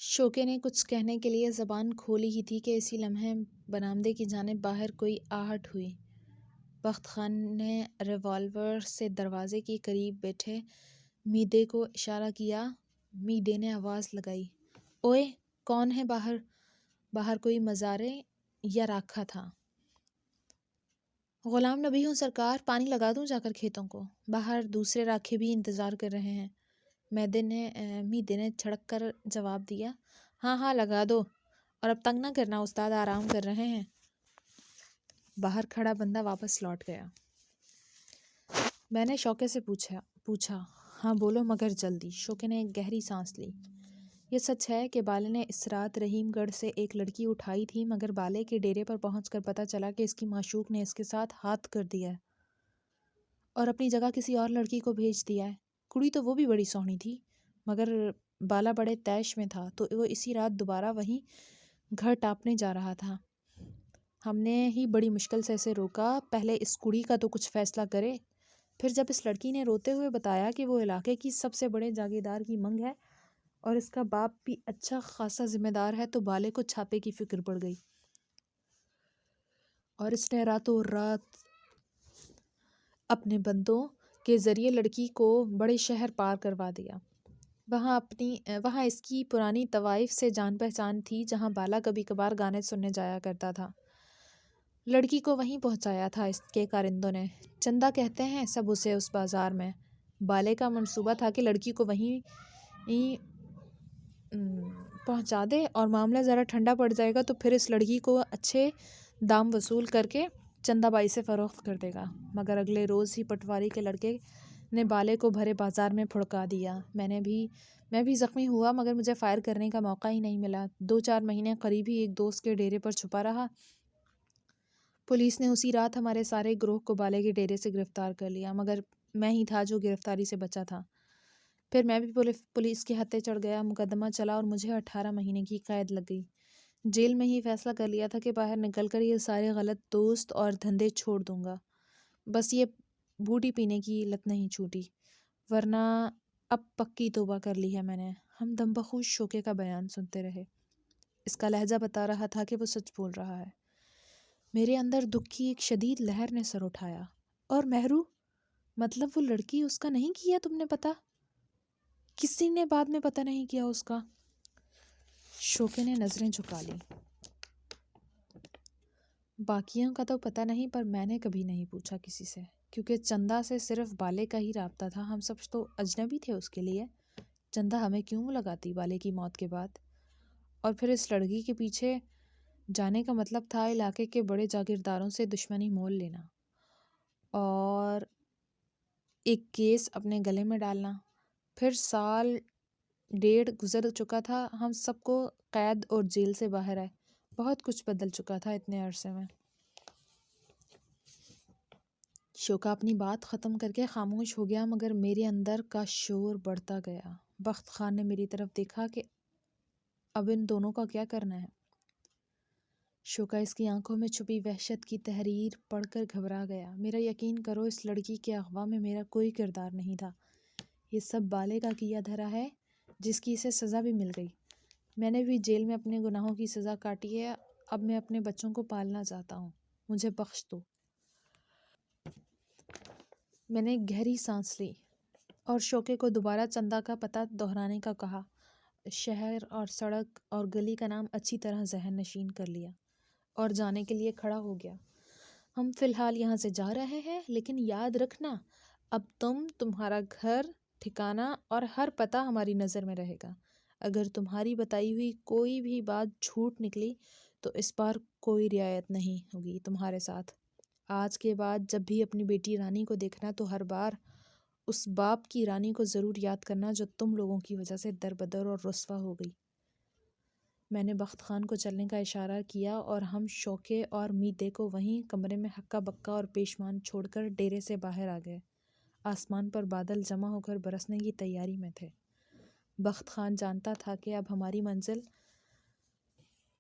شوکے نے کچھ کہنے کے لیے زبان کھولی ہی تھی کہ اسی لمحے برآمدے کی جانب باہر کوئی آہٹ ہوئی۔ بخت خان نے ریوالور سے دروازے کے قریب بیٹھے میدے کو اشارہ کیا۔ میدے نے آواز لگائی، اوئے کون ہے باہر؟ باہر کوئی مزارے یا راکھا تھا؟ غلام نبی ہوں سرکار، پانی لگا دوں جا کر کھیتوں کو؟ باہر دوسرے راکھے بھی انتظار کر رہے ہیں۔ میدے نے چھڑک کر جواب دیا، ہاں ہاں لگا دو، اور اب تنگ نہ کرنا، استاد آرام کر رہے ہیں۔ باہر کھڑا بندہ واپس لوٹ گیا۔ میں نے شوکے سے پوچھا ہاں بولو مگر جلدی۔ شوکے نے ایک گہری سانس لی۔ یہ سچ ہے کہ بالے نے اس رات رحیم گڑھ سے ایک لڑکی اٹھائی تھی، مگر بالے کے ڈیرے پر پہنچ کر پتہ چلا کہ اس کی معشوق نے اس کے ساتھ ہاتھ کر دیا ہے اور اپنی جگہ کسی اور لڑکی کو بھیج دیا ہے۔ کڑی تو وہ بھی بڑی سونی تھی، مگر بالا بڑے تیش میں تھا تو وہ اسی رات دوبارہ وہیں گھر ٹاپنے جا رہا تھا۔ ہم نے ہی بڑی مشکل سے اسے روکا، پہلے اس کڑی کا تو کچھ فیصلہ کرے۔ پھر جب اس لڑکی نے روتے ہوئے بتایا کہ وہ علاقے کی سب سے بڑے جاگیردار کی منگ ہے اور اس کا باپ بھی اچھا خاصا ذمہ دار ہے، تو بالے کو چھاپے کی فکر پڑ گئی اور اس نے راتوں رات اپنے بندوں کے ذریعے لڑکی کو بڑے شہر پار کروا دیا۔ وہاں اس کی پرانی طوائف سے جان پہچان تھی، جہاں بالا کبھی کبھار گانے سننے جایا کرتا تھا۔ لڑکی کو وہیں پہنچایا تھا اس کے کارندوں نے، چندہ کہتے ہیں سب اسے اس بازار میں۔ بالے کا منصوبہ تھا کہ لڑکی کو وہیں پہنچا دے اور معاملہ ذرا ٹھنڈا پڑ جائے گا تو پھر اس لڑکی کو اچھے دام وصول کر کے چندہ بائی سے فروخت کر دے گا۔ مگر اگلے روز ہی پٹواری کے لڑکے نے بالے کو بھرے بازار میں پھڑکا دیا۔ میں بھی زخمی ہوا، مگر مجھے فائر کرنے کا موقع ہی نہیں ملا۔ 2-4 مہینے قریب ہی ایک دوست کے ڈیرے پر چھپا رہا۔ پولیس نے اسی رات ہمارے سارے گروہ کو بالے کے ڈیرے سے گرفتار کر لیا، مگر میں ہی تھا جو گرفتاری سے بچا تھا۔ پھر میں بھی پولیس کے ہتھے چڑھ گیا، مقدمہ چلا اور مجھے 18 مہینے کی قید لگ گئی۔ جیل میں ہی فیصلہ کر لیا تھا کہ باہر نکل کر یہ سارے غلط دوست اور دھندے چھوڑ دوں گا، بس یہ بوٹی پینے کی لت نہیں چھوٹی، ورنہ اب پکی توبہ کر لی ہے میں نے۔ ہم دم بخوش شوکے کا بیان سنتے رہے۔ اس کا لہجہ بتا رہا تھا کہ وہ سچ بول رہا ہے۔ میرے اندر دکھ کی ایک شدید لہر نے سر اٹھایا۔ اور مہرو، مطلب وہ لڑکی اس کا نہیں کیا تم نے پتا؟ کسی نے بعد میں پتہ نہیں کیا اس کا؟ شوکے نے نظریں جھکا لی۔ باقیوں کا تو پتہ نہیں، پر میں نے کبھی نہیں پوچھا کسی سے، کیونکہ چندہ سے صرف بالے کا ہی رابطہ تھا، ہم سب تو اجنبی تھے اس کے لیے۔ چندہ ہمیں کیوں لگاتی بالے کی موت کے بعد؟ اور پھر اس لڑکی کے پیچھے جانے کا مطلب تھا علاقے کے بڑے جاگیرداروں سے دشمنی مول لینا اور ایک کیس اپنے گلے میں ڈالنا۔ پھر 1.5 سال گزر چکا تھا، ہم سب کو قید اور جیل سے باہر آئے، بہت کچھ بدل چکا تھا اتنے عرصے میں۔ شوکا اپنی بات ختم کر کے خاموش ہو گیا، مگر میرے اندر کا شور بڑھتا گیا۔ بخت خان نے میری طرف دیکھا کہ اب ان دونوں کا کیا کرنا ہے۔ شوکا اس کی آنکھوں میں چھپی وحشت کی تحریر پڑھ کر گھبرا گیا۔ میرا یقین کرو، اس لڑکی کے اغوا میں میرا کوئی کردار نہیں تھا، یہ سب بالے کا کیا دھرا ہے، جس کی اسے سزا بھی مل گئی۔ میں نے بھی جیل میں اپنے گناہوں کی سزا کاٹی ہے، اب میں اپنے بچوں کو پالنا چاہتا ہوں، مجھے بخش دو۔ میں نے ایک گہری سانس لی اور شوکے کو دوبارہ چندہ کا پتہ دہرانے کا کہا، شہر اور سڑک اور گلی کا نام اچھی طرح ذہن نشین کر لیا اور جانے کے لیے کھڑا ہو گیا۔ ہم فی الحال یہاں سے جا رہے ہیں، لیکن یاد رکھنا، اب تمہارا گھر، ٹھکانہ اور ہر پتہ ہماری نظر میں رہے گا۔ اگر تمہاری بتائی ہوئی کوئی بھی بات جھوٹ نکلی تو اس بار کوئی رعایت نہیں ہوگی تمہارے ساتھ۔ آج کے بعد جب بھی اپنی بیٹی رانی کو دیکھنا تو ہر بار اس باپ کی رانی کو ضرور یاد کرنا جو تم لوگوں کی وجہ سے دربدر اور رسوا ہو گئی۔ میں نے بخت خان کو چلنے کا اشارہ کیا اور ہم شوکے اور میدے کو وہیں کمرے میں ہکا بکا اور پیشمان چھوڑ کر ڈیرے سے باہر آ گئے۔ آسمان پر بادل جمع ہو کر برسنے کی تیاری میں تھے۔ بخت خان جانتا تھا کہ اب ہماری منزل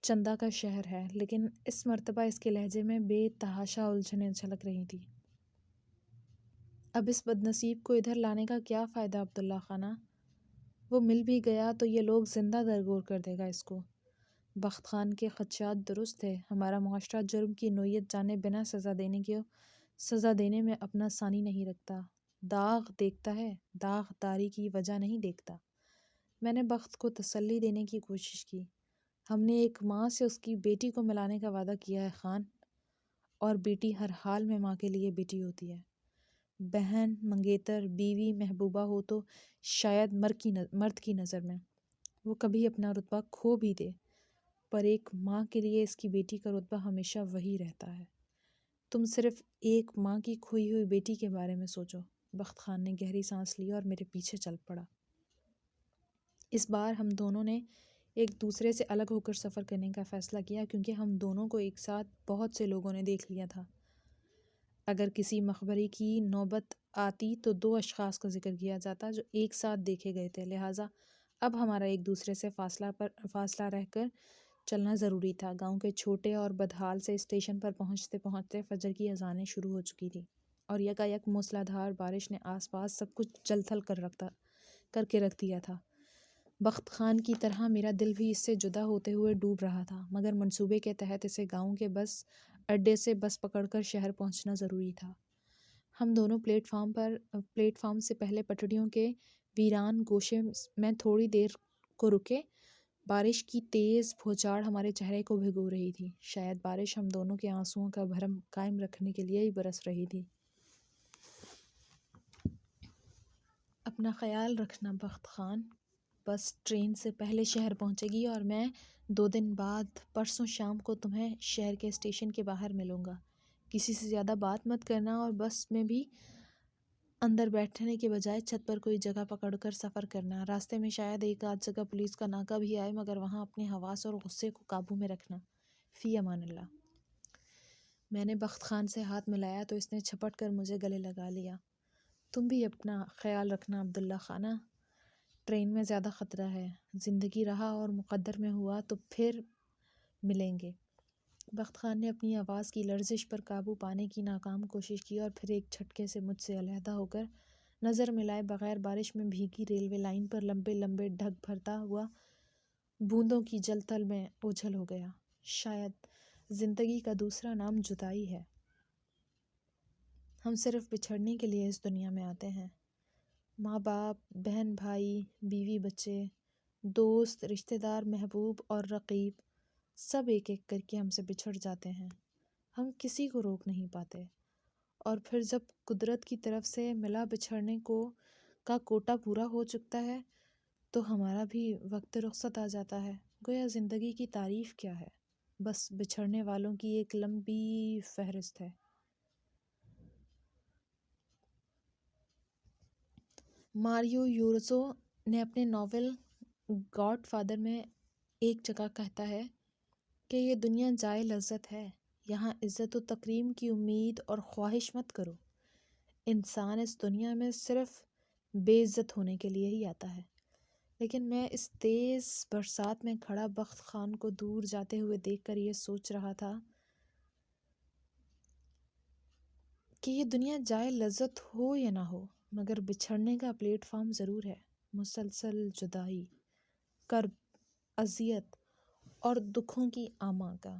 چندہ کا شہر ہے، لیکن اس مرتبہ اس کے لہجے میں بے تحاشا الجھنیں جھلک رہی تھی۔ اب اس بد نصیب کو ادھر لانے کا کیا فائدہ عبداللہ خانہ؟ وہ مل بھی گیا تو یہ لوگ زندہ درگور کر دے گا اس کو۔ بخت خان کے خدشات درست تھے۔ ہمارا معاشرہ جرم کی نوعیت جانے بنا سزا دینے میں اپنا ثانی نہیں رکھتا، داغ دیکھتا ہے، داغ داری کی وجہ نہیں دیکھتا۔ میں نے بخت کو تسلی دینے کی کوشش کی۔ ہم نے ایک ماں سے اس کی بیٹی کو ملانے کا وعدہ کیا ہے خان، اور بیٹی ہر حال میں ماں کے لیے بیٹی ہوتی ہے۔ بہن، منگیتر، بیوی محبوبہ ہو تو شاید مرد کی نظر میں وہ کبھی اپنا رتبہ کھو بھی دے، پر ایک ماں کے لیے اس کی بیٹی کا رتبہ ہمیشہ وہی رہتا ہے۔ تم صرف ایک ماں کی کھوئی ہوئی بیٹی کے بارے میں سوچو۔ بخت خان نے گہری سانس لی اور میرے پیچھے چل پڑا۔ اس بار ہم دونوں نے ایک دوسرے سے الگ ہو کر سفر کرنے کا فیصلہ کیا، کیونکہ ہم دونوں کو ایک ساتھ بہت سے لوگوں نے دیکھ لیا تھا۔ اگر کسی مخبری کی نوبت آتی تو 2 اشخاص کا ذکر کیا جاتا جو ایک ساتھ دیکھے گئے تھے، لہٰذا اب ہمارا ایک دوسرے سے فاصلہ رہ کر چلنا ضروری تھا۔ گاؤں کے چھوٹے اور بدحال سے اسٹیشن پر پہنچتے پہنچتے فجر کی اذانیں شروع ہو چکی تھی، اور یکایک موسلادھار بارش نے آس پاس سب کچھ جل تھل کر کے رکھ دیا تھا۔ بخت خان کی طرح میرا دل بھی اس سے جدا ہوتے ہوئے ڈوب رہا تھا، مگر منصوبے کے تحت اسے گاؤں کے بس اڈے سے بس پکڑ کر شہر پہنچنا ضروری تھا۔ ہم دونوں پلیٹ فارم سے پہلے پٹڑیوں کے ویران گوشے میں تھوڑی دیر کو رکے۔ بارش کی تیز بھوچاڑ ہمارے چہرے کو بھگو رہی تھی، شاید بارش ہم دونوں کے آنسوؤں کا بھرم قائم رکھنے کے لیے ہی برس رہی تھی۔ اپنا خیال رکھنا بخت خان، بس ٹرین سے پہلے شہر پہنچے گی اور میں 2 دن بعد پرسوں شام کو تمہیں شہر کے اسٹیشن کے باہر ملوں گا۔ کسی سے زیادہ بات مت کرنا، اور بس میں بھی اندر بیٹھنے کے بجائے چھت پر کوئی جگہ پکڑ کر سفر کرنا۔ راستے میں شاید ایک آدھ جگہ پولیس کا ناکہ بھی آئے، مگر وہاں اپنے حواس اور غصے کو قابو میں رکھنا۔ فی امان اللہ۔ میں نے بخت خان سے ہاتھ ملایا تو اس نے جھپٹ کر مجھے گلے لگا لیا۔ تم بھی اپنا خیال رکھنا عبداللہ خانہ، ٹرین میں زیادہ خطرہ ہے، زندگی رہا اور مقدر میں ہوا تو پھر ملیں گے۔ بخت خان نے اپنی آواز کی لرزش پر قابو پانے کی ناکام کوشش کی اور پھر ایک جھٹکے سے مجھ سے علیحدہ ہو کر نظر ملائے بغیر بارش میں بھیگی ریلوے لائن پر لمبے لمبے ڈھگ بھرتا ہوا بوندوں کی جل تل میں اوجھل ہو گیا۔ شاید زندگی کا دوسرا نام جدائی ہے۔ ہم صرف بچھڑنے کے لیے اس دنیا میں آتے ہیں۔ ماں باپ، بہن بھائی، بیوی بچے، دوست، رشتہ دار، محبوب اور رقیب، سب ایک ایک کر کے ہم سے بچھڑ جاتے ہیں۔ ہم کسی کو روک نہیں پاتے، اور پھر جب قدرت کی طرف سے ملا بچھڑنے کا کوٹا پورا ہو چکتا ہے تو ہمارا بھی وقت رخصت آ جاتا ہے۔ گویا زندگی کی تعریف کیا ہے؟ بس بچھڑنے والوں کی ایک لمبی فہرست ہے۔ ماریو یورزو نے اپنے ناول گاڈ فادر میں ایک جگہ کہتا ہے کہ یہ دنیا جائے لذت ہے، یہاں عزت و تکریم کی امید اور خواہش مت کرو۔ انسان اس دنیا میں صرف بے عزت ہونے کے لیے ہی آتا ہے۔ لیکن میں اس تیز برسات میں کھڑا بخت خان کو دور جاتے ہوئے دیکھ کر یہ سوچ رہا تھا کہ یہ دنیا جائے لذت ہو یا نہ ہو، مگر بچھڑنے کا پلیٹ فارم ضرور ہے۔ مسلسل جدائی، کرب، اذیت اور دکھوں کی آماں کا۔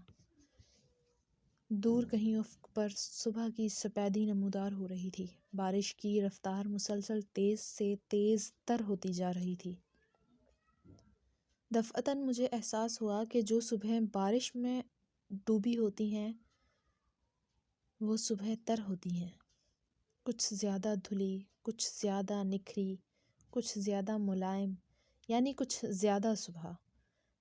دور کہیں افق پر صبح کی سپیدی نمودار ہو رہی تھی۔ بارش کی رفتار مسلسل تیز سے تیز تر ہوتی جا رہی تھی۔ دفعتاً مجھے احساس ہوا کہ جو صبحیں بارش میں ڈوبی ہوتی ہیں وہ صبح تر ہوتی ہیں، کچھ زیادہ دھلی، کچھ زیادہ نکھری، کچھ زیادہ ملائم، یعنی کچھ زیادہ صبح۔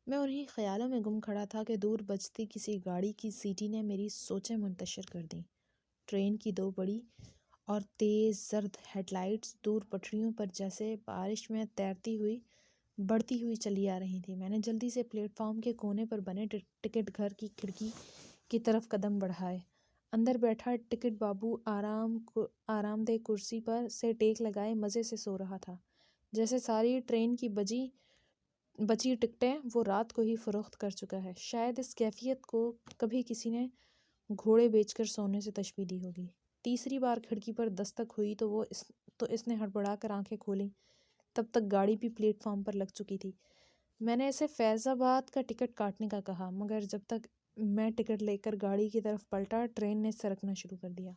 میں انہی خیالوں میں گم کھڑا تھا کہ دور بجتی کسی گاڑی کی سیٹی نے میری سوچیں منتشر کر دیں۔ ٹرین کی 2 بڑی اور تیز زرد ہیڈ لائٹس دور پٹریوں پر جیسے بارش میں تیرتی ہوئی بڑھتی ہوئی چلی آ رہی تھی۔ میں نے جلدی سے پلیٹ فارم کے کونے پر بنے ٹکٹ گھر کی کھڑکی کی طرف قدم بڑھائے۔ اندر بیٹھا ٹکٹ بابو آرام دہ کرسی پر سے ٹیک لگائے مزے سے سو رہا تھا، جیسے ساری ٹرین کی بچی ٹکٹیں وہ رات کو ہی فروخت کر چکا ہے۔ شاید اس کیفیت کو کبھی کسی نے گھوڑے بیچ کر سونے سے تشبیہ دی ہوگی۔ تیسری بار کھڑکی پر دستک ہوئی تو اس نے ہڑبڑا کر آنکھیں کھولیں۔ تب تک گاڑی بھی پلیٹ فارم پر لگ چکی تھی۔ میں نے اسے فیض آباد کا ٹکٹ کاٹنے کا کہا، مگر جب تک میں ٹکٹ لے کر گاڑی کی طرف پلٹا، ٹرین نے سرکنا شروع کر دیا۔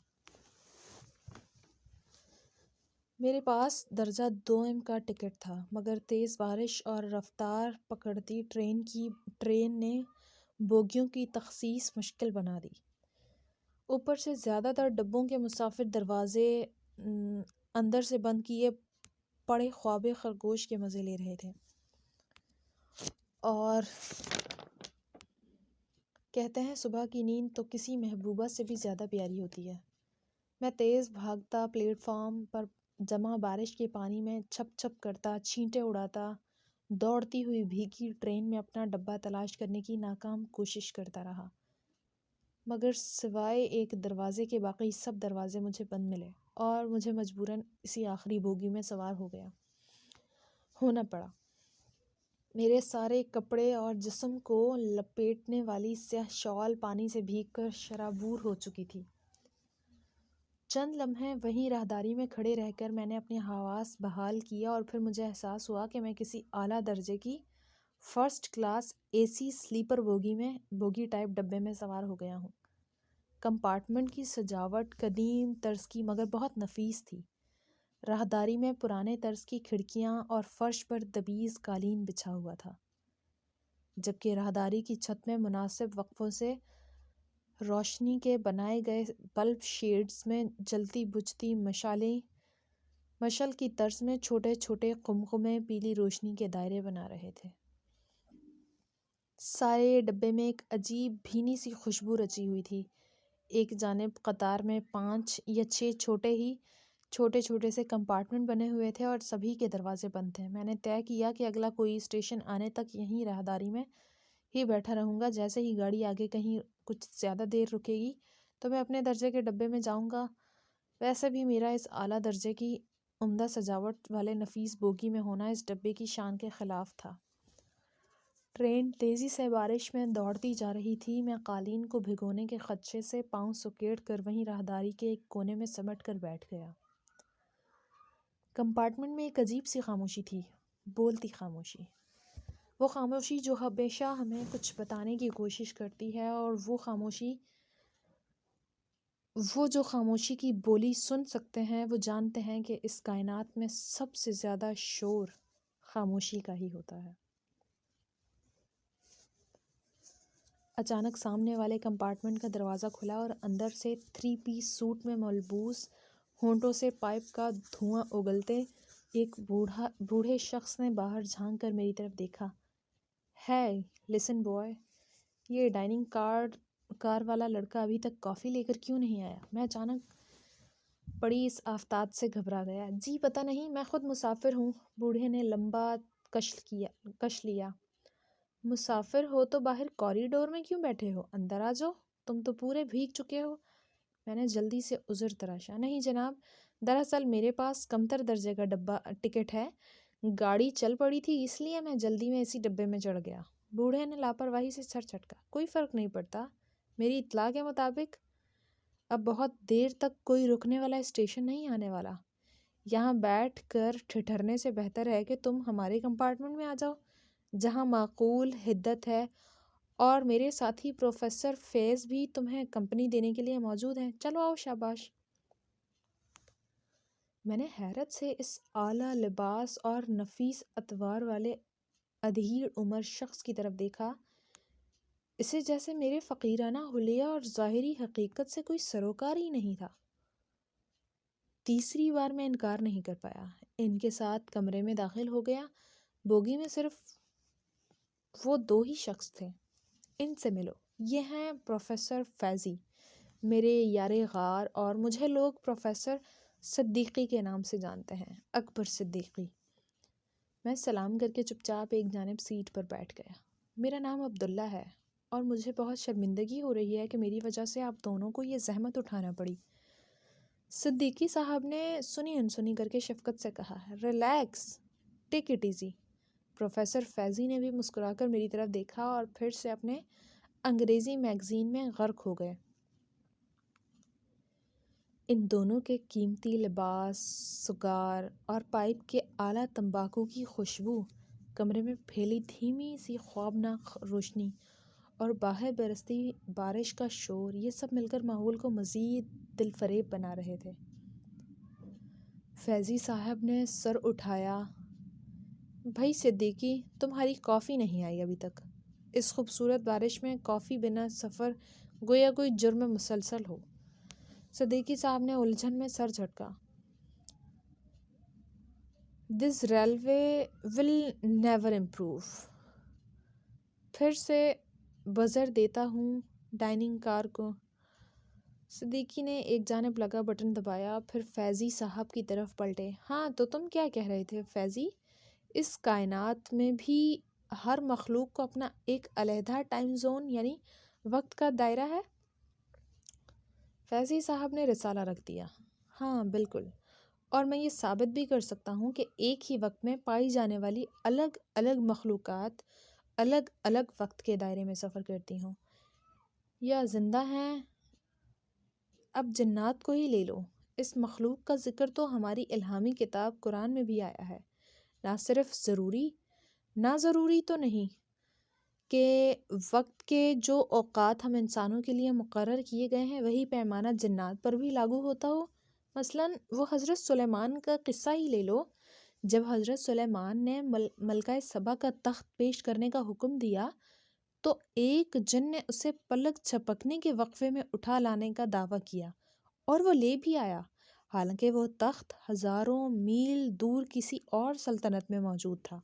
میرے پاس درجہ دوم کا ٹکٹ تھا، مگر تیز بارش اور رفتار پکڑتی ٹرین نے بوگیوں کی تخصیص مشکل بنا دی۔ اوپر سے زیادہ تر ڈبوں کے مسافر دروازے اندر سے بند کیے پڑے خواب خرگوش کے مزے لے رہے تھے، اور کہتے ہیں صبح کی نیند تو کسی محبوبہ سے بھی زیادہ پیاری ہوتی ہے۔ میں تیز بھاگتا، پلیٹ فارم پر جمع بارش کے پانی میں چھپ چھپ کرتا، چھینٹیں اڑاتا، دوڑتی ہوئی بھیگی ٹرین میں اپنا ڈبہ تلاش کرنے کی ناکام کوشش کرتا رہا، مگر سوائے ایک دروازے کے باقی سب دروازے مجھے بند ملے، اور مجھے مجبوراً اسی آخری بوگی میں سوار ہونا پڑا۔ میرے سارے کپڑے اور جسم کو لپیٹنے والی سیاہ شال پانی سے بھیگ کر شرابور ہو چکی تھی۔ چند لمحے وہیں راہداری میں کھڑے رہ کر میں نے اپنے حواس بحال کیا، اور پھر مجھے احساس ہوا کہ میں کسی اعلیٰ درجے کی first class A C sleeper bogie type ڈبے میں سوار ہو گیا ہوں۔ کمپارٹمنٹ کی سجاوٹ قدیم طرز کی مگر بہت نفیس تھی۔ راہداری میں پرانے طرز کی کھڑکیاں اور فرش پر دبیز قالین بچھا ہوا تھا، جبکہ راہداری کی چھت میں مناسب وقفوں سے روشنی کے بنائے گئے بلب شیڈز میں جلتی بجھتی مشل کی طرز میں چھوٹے چھوٹے قمقمے پیلی روشنی کے دائرے بنا رہے تھے۔ سارے ڈبے میں ایک عجیب بھینی سی خوشبو رچی ہوئی تھی۔ ایک جانب قطار میں 5 یا 6 چھوٹے سے کمپارٹمنٹ بنے ہوئے تھے، اور سبھی کے دروازے بند تھے۔ میں نے طے کیا کہ اگلا کوئی اسٹیشن آنے تک یہیں راہداری میں ہی بیٹھا رہوں گا۔ جیسے ہی گاڑی آگے کہیں کچھ زیادہ دیر رکے گی تو میں اپنے درجے کے ڈبے میں جاؤں گا۔ ویسے بھی میرا اس اعلیٰ درجے کی عمدہ سجاوٹ والے نفیس بوگی میں ہونا اس ڈبے کی شان کے خلاف تھا۔ ٹرین تیزی سے بارش میں دوڑتی جا رہی تھی۔ میں قالین کو بھگونے کے خدشے سے پاؤں سکیڑ کر وہیں راہداری کے ایک کونے میں سمٹ کر بیٹھ گیا۔ کمپارٹمنٹ میں ایک عجیب سی خاموشی تھی، بولتی خاموشی، وہ خاموشی جو ہمیشہ ہمیں کچھ بتانے کی کوشش کرتی ہے، اور وہ جو خاموشی کی بولی سن سکتے ہیں وہ جانتے ہیں کہ اس کائنات میں سب سے زیادہ شور خاموشی کا ہی ہوتا ہے۔ اچانک سامنے والے کمپارٹمنٹ کا دروازہ کھلا، اور اندر سے 3 پیس سوٹ میں ملبوس، ہونٹوں سے پائپ کا دھواں اگلتے ایک بوڑھے شخص نے باہر جھانک کر میری طرف دیکھا۔ "ہے، لسن بوائے، یہ ڈائننگ کار والا لڑکا ابھی تک کافی لے کر کیوں نہیں آیا؟" میں اچانک پڑی اس آفتاب سے گھبرا گیا۔ "جی پتہ نہیں، میں خود مسافر ہوں۔" بوڑھے نے لمبا کش لیا۔ "مسافر ہو تو باہر کوریڈور میں کیوں بیٹھے ہو؟ اندر آ جاؤ، تم تو پورے بھیگ چکے ہو۔" میں نے جلدی سے عذر تراشا۔ "نہیں جناب، دراصل میرے پاس کمتر درجے کا ٹکٹ ہے، گاڑی چل پڑی تھی اس لیے میں جلدی میں اسی ڈبے میں چڑھ گیا۔" بوڑھے نے لاپرواہی سے سر جھٹکا۔ "کوئی فرق نہیں پڑتا، میری اطلاع کے مطابق اب بہت دیر تک کوئی رکنے والا اسٹیشن نہیں آنے والا۔ یہاں بیٹھ کر ٹھٹھرنے سے بہتر ہے کہ تم ہمارے کمپارٹمنٹ میں آ جاؤ، جہاں معقول حدت ہے، اور میرے ساتھی پروفیسر فیض بھی تمہیں کمپنی دینے کے لیے موجود ہیں۔ چلو آؤ، شاباش۔" میں نے حیرت سے اس اعلیٰ لباس اور نفیس اطوار والے ادھیڑ عمر شخص کی طرف دیکھا، اسے جیسے میرے فقیرانہ حلیہ اور ظاہری حقیقت سے کوئی سروکار ہی نہیں تھا۔ تیسری بار میں انکار نہیں کر پایا، ان کے ساتھ کمرے میں داخل ہو گیا۔ بوگی میں صرف وہ 2 ہی شخص تھے۔ "ان سے ملو، یہ ہیں پروفیسر فیضی، میرے یار غار، اور مجھے لوگ پروفیسر صدیقی کے نام سے جانتے ہیں، اکبر صدیقی۔" میں سلام کر کے چپ چاپ ایک جانب سیٹ پر بیٹھ گیا۔ "میرا نام عبداللہ ہے، اور مجھے بہت شرمندگی ہو رہی ہے کہ میری وجہ سے آپ دونوں کو یہ زحمت اٹھانا پڑی۔" صدیقی صاحب نے سنی انسنی کر کے شفقت سے کہا۔ "Relax, take it easy." Professor Faizi نے بھی مسکرا کر میری طرف دیکھا، اور پھر سے اپنے انگریزی میگزین میں غرق ہو گئے۔ ان دونوں کے قیمتی لباس، سگار اور پائپ کے اعلیٰ تمباکو کی خوشبو، کمرے میں پھیلی دھیمی سی خوابناک روشنی اور باہر برستی بارش کا شور، یہ سب مل کر ماحول کو مزید دل فریب بنا رہے تھے۔ فیضی صاحب نے سر اٹھایا۔ بھائی صدیقی، تمہاری کافی نہیں آئی ابھی تک۔ اس خوبصورت بارش میں کافی بنا سفر گویا کوئی جرم مسلسل ہو۔ صدیقی صاحب نے الجھن میں سر جھٹکا۔ دس ریلوے ول نیور امپروو۔ پھر سے بزر دیتا ہوں ڈائننگ کار کو۔ صدیقی نے ایک جانب لگا بٹن دبایا، پھر فیضی صاحب کی طرف پلٹے۔ ہاں تو تم کیا کہہ رہے تھے فیضی؟ اس کائنات میں بھی ہر مخلوق کو اپنا ایک علیحدہ ٹائم زون یعنی وقت کا دائرہ ہے؟ فیضی صاحب نے رسالہ رکھ دیا۔ ہاں بالکل، اور میں یہ ثابت بھی کر سکتا ہوں کہ ایک ہی وقت میں پائی جانے والی الگ الگ مخلوقات الگ الگ وقت کے دائرے میں سفر کرتی ہوں یا زندہ ہیں۔ اب جنات کو ہی لے لو، اس مخلوق کا ذکر تو ہماری الہامی کتاب قرآن میں بھی آیا ہے۔ نہ صرف ضروری، نہ ضروری تو نہیں کہ وقت کے جو اوقات ہم انسانوں کے لیے مقرر کیے گئے ہیں وہی پیمانہ جنات پر بھی لاگو ہوتا ہو۔ مثلاً وہ حضرت سلیمان کا قصہ ہی لے لو۔ جب حضرت سلیمان نے ملکہ سبا کا تخت پیش کرنے کا حکم دیا تو ایک جن نے اسے پلک جھپکنے کے وقفے میں اٹھا لانے کا دعویٰ کیا، اور وہ لے بھی آیا، حالانکہ وہ تخت ہزاروں میل دور کسی اور سلطنت میں موجود تھا۔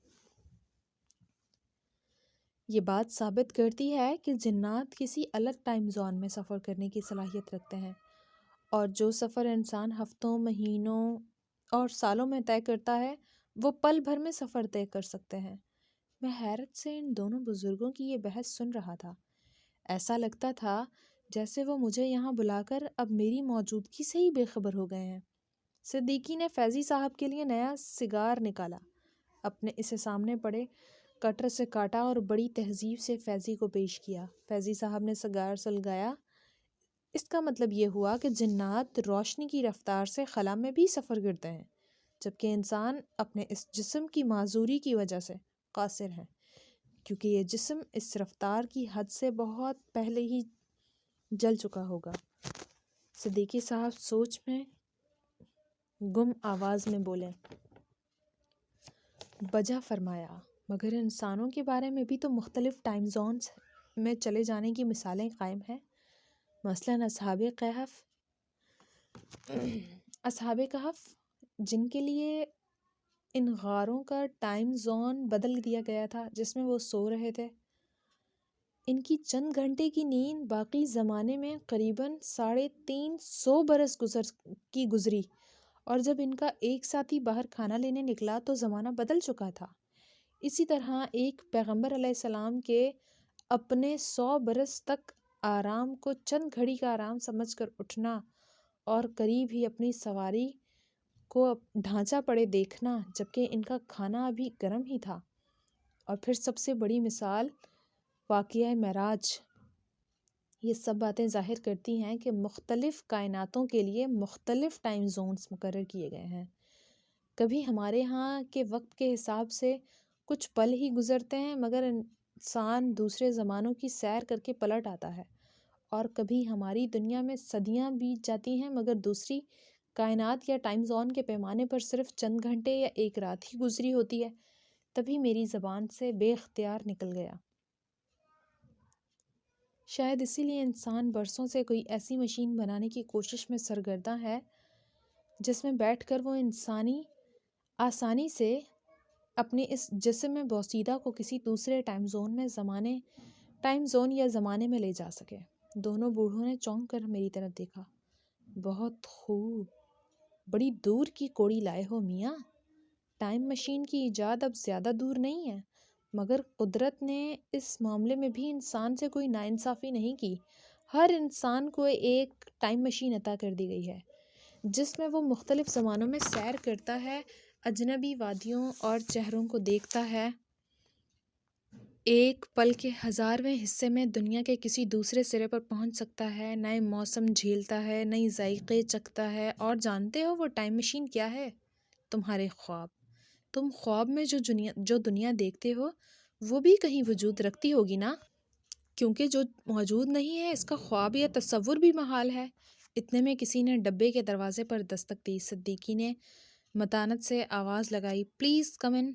یہ بات ثابت کرتی ہے کہ جنات کسی الگ ٹائم زون میں سفر کرنے کی صلاحیت رکھتے ہیں، اور جو سفر انسان ہفتوں، مہینوں اور سالوں میں طے کرتا ہے وہ پل بھر میں سفر طے کر سکتے ہیں۔ میں حیرت سے ان دونوں بزرگوں کی یہ بحث سن رہا تھا۔ ایسا لگتا تھا جیسے وہ مجھے یہاں بلا کر اب میری موجودگی سے ہی بے خبر ہو گئے ہیں۔ صدیقی نے فیضی صاحب کے لیے نیا سگار نکالا، اپنے اسے سامنے پڑے کٹر سے کاٹا اور بڑی تہذیب سے فیضی کو پیش کیا۔ فیضی صاحب نے سگار سلگایا۔ اس کا مطلب یہ ہوا کہ جنات روشنی کی رفتار سے خلا میں بھی سفر کرتے ہیں، جبکہ انسان اپنے اس جسم کی معذوری کی وجہ سے قاصر ہے، کیونکہ یہ جسم اس رفتار کی حد سے بہت پہلے ہی جل چکا ہوگا۔ صدیقی صاحب سوچ میں گم آواز میں بولے۔ بجا فرمایا، مگر انسانوں کے بارے میں بھی تو مختلف ٹائم زونز میں چلے جانے کی مثالیں قائم ہیں۔ مثلاً اصحاب کہف جن کے لیے ان غاروں کا ٹائم زون بدل دیا گیا تھا جس میں وہ سو رہے تھے۔ ان کی چند گھنٹے کی نیند باقی زمانے میں قریباً 350 برس گزری، اور جب ان کا ایک ساتھی باہر کھانا لینے نکلا تو زمانہ بدل چکا تھا۔ اسی طرح ایک پیغمبر علیہ السلام کے اپنے 100 برس تک آرام کو چند گھڑی کا آرام سمجھ کر اٹھنا اور قریب ہی اپنی سواری کو ڈھانچہ پڑے دیکھنا، جبکہ ان کا کھانا ابھی گرم ہی تھا۔ اور پھر سب سے بڑی مثال واقعہ معراج۔ یہ سب باتیں ظاہر کرتی ہیں کہ مختلف کائناتوں کے لیے مختلف ٹائم زونز مقرر کیے گئے ہیں۔ کبھی ہمارے ہاں کے وقت کے حساب سے کچھ پل ہی گزرتے ہیں، مگر انسان دوسرے زمانوں کی سیر کر کے پلٹ آتا ہے، اور کبھی ہماری دنیا میں صدیاں بیت جاتی ہیں مگر دوسری کائنات یا ٹائم زون کے پیمانے پر صرف چند گھنٹے یا ایک رات ہی گزری ہوتی ہے۔ تبھی میری زبان سے بے اختیار نکل گیا۔ شاید اسی لیے انسان برسوں سے کوئی ایسی مشین بنانے کی کوشش میں سرگرداں ہے جس میں بیٹھ کر وہ آسانی سے اپنے اس جسم میں بوسیدہ کو کسی دوسرے ٹائم زون یا زمانے میں لے جا سکے۔ دونوں بوڑھوں نے چونک کر میری طرف دیکھا۔ بہت خوب، بڑی دور کی کوڑی لائے ہو میاں۔ ٹائم مشین کی ایجاد اب زیادہ دور نہیں ہے، مگر قدرت نے اس معاملے میں بھی انسان سے کوئی ناانصافی نہیں کی۔ ہر انسان کو ایک ٹائم مشین عطا کر دی گئی ہے جس میں وہ مختلف زمانوں میں سیر کرتا ہے، اجنبی وادیوں اور چہروں کو دیکھتا ہے، ایک پل کے 1000ویں حصے میں دنیا کے کسی دوسرے سرے پر پہنچ سکتا ہے، نئے موسم جھیلتا ہے، نئی ذائقے چکھتا ہے، اور جانتے ہو وہ ٹائم مشین کیا ہے؟ تمہارے خواب۔ تم خواب میں جو دنیا دیکھتے ہو وہ بھی کہیں وجود رکھتی ہوگی نا، کیونکہ جو موجود نہیں ہے اس کا خواب یا تصور بھی محال ہے۔ اتنے میں کسی نے ڈبے کے دروازے پر دستک دی۔ صدیقی نے متانت سے آواز لگائی، پلیز کم ان۔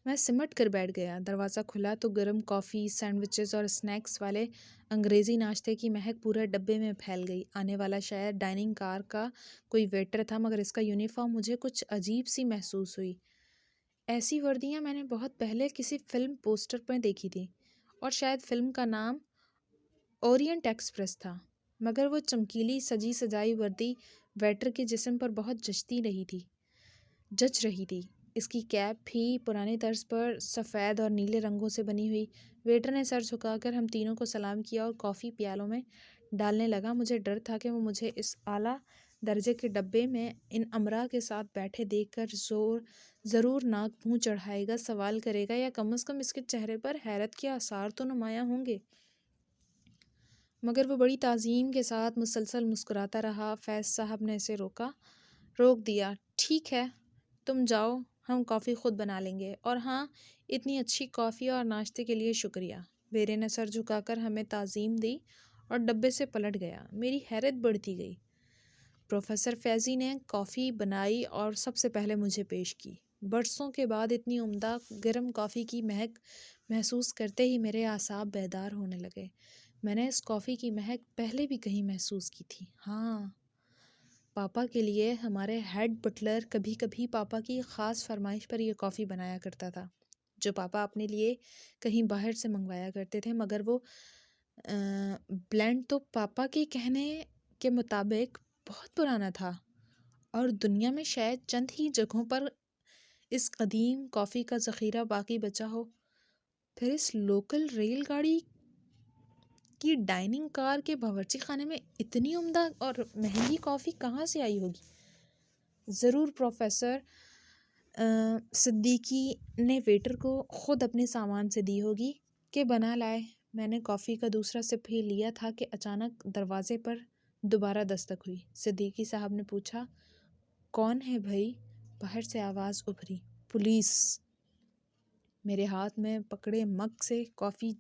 میں سمٹ کر بیٹھ گیا۔ دروازہ کھلا تو گرم کافی، سینڈوچز اور اسنیکس والے انگریزی ناشتے کی مہک پورے ڈبے میں پھیل گئی۔ آنے والا شاید ڈائننگ کار کا کوئی ویٹر تھا، مگر اس کا یونیفارم مجھے کچھ عجیب سی محسوس ہوئی۔ ایسی وردیاں میں نے بہت پہلے کسی فلم پوسٹر پر دیکھی تھی، اور شاید فلم کا نام اورینٹ ایکسپریس تھا، مگر وہ چمکیلی سجی سجائی وردی ویٹر کے جسم پر بہت جچ رہی تھی۔ اس کی کیپ بھی پرانی طرز پر سفید اور نیلے رنگوں سے بنی ہوئی۔ ویٹر نے سر جھکا کر ہم تینوں کو سلام کیا اور کافی پیالوں میں ڈالنے لگا۔ مجھے ڈر تھا کہ وہ مجھے اس اعلیٰ درجے کے ڈبے میں ان امراء کے ساتھ بیٹھے دیکھ کر ضرور ناک منہ چڑھائے گا، سوال کرے گا، یا کم از کم اس کے چہرے پر حیرت کے آثار تو نمایاں ہوں گے۔ مگر وہ بڑی تعظیم کے ساتھ مسلسل مسکراتا رہا۔ فیض صاحب نے اسے روک دیا۔ ٹھیک ہے، تم جاؤ، ہم کافی خود بنا لیں گے، اور ہاں، اتنی اچھی کافی اور ناشتے کے لیے شکریہ۔ ویرے نے سر جھکا کر ہمیں تعظیم دی اور ڈبے سے پلٹ گیا۔ میری حیرت بڑھتی گئی۔ پروفیسر فیضی نے کافی بنائی اور سب سے پہلے مجھے پیش کی۔ برسوں کے بعد اتنی عمدہ گرم کافی کی مہک محسوس کرتے ہی میرے اعصاب بیدار ہونے لگے۔ میں نے اس کافی کی مہک پہلے بھی کہیں محسوس کی تھی۔ ہاں، پاپا کے لیے ہمارے ہیڈ بٹلر کبھی کبھی پاپا کی خاص فرمائش پر یہ کافی بنایا کرتا تھا، جو پاپا اپنے لیے کہیں باہر سے منگوایا کرتے تھے، مگر وہ بلینڈ تو پاپا کے کہنے کے مطابق بہت پرانا تھا، اور دنیا میں شاید چند ہی جگہوں پر اس قدیم کافی کا ذخیرہ باقی بچا ہو۔ پھر اس لوکل ریل گاڑی کی ڈائننگ کار کے باورچی خانے میں اتنی عمدہ اور مہنگی کافی کہاں سے آئی ہوگی؟ ضرور پروفیسر صدیقی نے ویٹر کو خود اپنے سامان سے دی ہوگی کہ بنا لائے۔ میں نے کافی کا دوسرا سپ ہی لیا تھا کہ اچانک دروازے پر دوبارہ دستک ہوئی۔ صدیقی صاحب نے پوچھا، کون ہے بھائی؟ باہر سے آواز ابھری، پولیس۔ میرے ہاتھ میں پکڑے مگ سے کافی